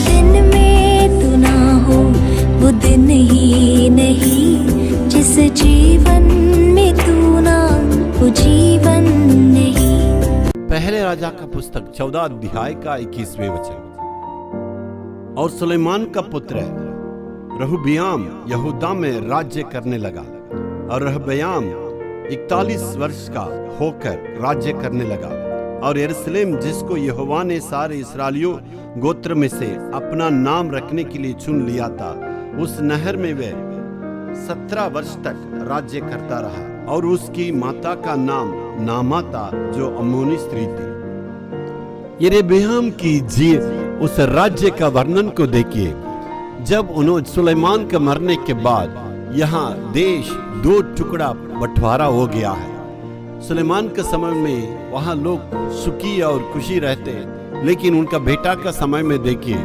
दिन में तू ना हो वो दिन ही नहीं, जिस जीवन में तू ना वो जीवन नहीं। पहले राजा का पुस्तक 14 अध्याय का 21वें वचन। और सुलेमान का पुत्र रहब्याम यहूदा में राज्य करने लगा, और रहब्याम 41 वर्ष का होकर राज्य करने लगा। और यरूशलेम, जिसको यहोवा ने सारे इस्राएलियों गोत्र में से अपना नाम रखने के लिए चुन लिया था, उस नहर में वह 17 वर्ष तक राज्य करता रहा। और उसकी माता का नाम नामा था, जो अम्मोनी स्त्री थी। यरेब्याम की जी उस राज्य का वर्णन को देखिए। जब उन्होंने सुलेमान के मरने के बाद यहाँ देश 2 टुकड़ा बंटवारा हो गया है। सुलेमान के समय में वहाँ लोग सुखी और खुशी रहते हैं, लेकिन उनका बेटा का समय में देखिए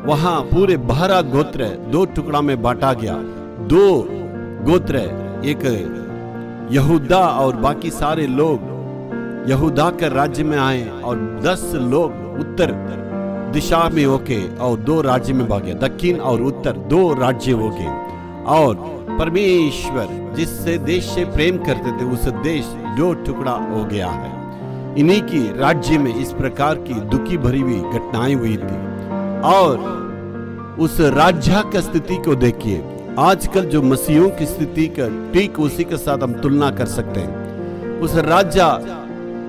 वहाँ पूरे 12 गोत्र 2 टुकड़ा में बांटा गया। 2 गोत्र, एक यहूदा और बाकी सारे लोग यहूदा के राज्य में आए, और 10 लोग उत्तर दिशा में होके और 2 राज्य में भागे, दक्षिण और उत्तर 2 राज्य हो गए। और परमेश्वर जिससे देश से प्रेम करते थे, उस देश 2 टुकड़ा हो गया है। इन्हीं की राज्य में इस प्रकार की दुखी भरी हुई घटनाएं हुई थी। और उस राज्य की स्थिति को देखिए, आजकल जो मसीहों की स्थिति का ठीक उसी के साथ हम तुलना कर सकते हैं। उस राज्य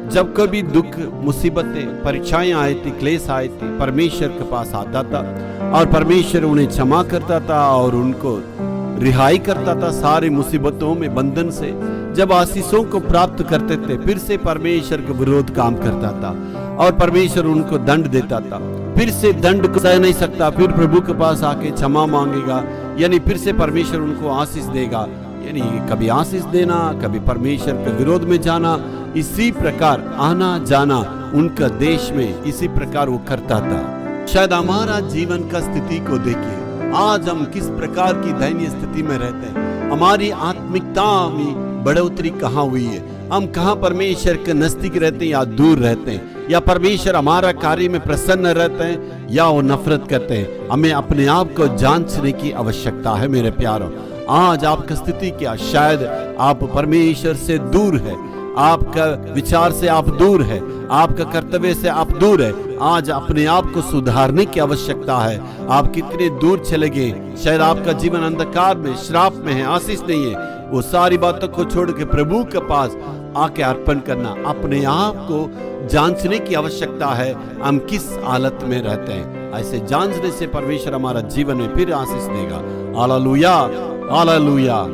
जब कभी दुख, मुसीबतें, परीक्षाएं आई थी, क्लेश आए थे, परमेश्वर के पास आता था और परमेश्वर उन्हें क्षमा करता था और उनको रिहाई करता था सारी मुसीबतों में, बंधन से। जब आशीषों को प्राप्त करते थे, फिर से परमेश्वर के विरोध काम करता था और परमेश्वर उनको दंड देता था। फिर से दंड को सह नहीं सकता, फिर प्रभु के पास आके क्षमा मांगेगा, यानी फिर से परमेश्वर उनको आशीष देगा। यानी कभी आशीष देना, कभी परमेश्वर के विरोध में जाना, इसी प्रकार आना जाना उनका देश में इसी प्रकार वो करता था। शायद हमारा जीवन का स्थिति को देखिए, आज हम किस प्रकार की दयनीय स्थिति में रहते हैं। हमारी आत्मिकता में बढ़ोतरी कहाँ हुई है? हम कहाँ परमेश्वर के नजदीक रहते हैं या दूर रहते हैं? या परमेश्वर हमारा कार्य में प्रसन्न रहते हैं या वो नफरत करते हैं? हमें अपने आप को जांचने की आवश्यकता है मेरे प्यारों। आज आपकी स्थिति क्या? शायद आप परमेश्वर से दूर है, आपका विचार से आप दूर है, आपका कर्तव्य से आप दूर है। आज अपने आप को सुधारने की आवश्यकता है। आप कितने दूर चले गए, शायद आपका जीवन अंधकार में, श्राप में है, आशीष नहीं है। वो सारी बातों को छोड़ के प्रभु के पास आके अर्पण करना, अपने आप को जांचने की आवश्यकता है, हम किस हालत में रहते हैं। ऐसे जांचने से परमेश्वर हमारा जीवन में फिर आशीष देगा। Hallelujah, hallelujah.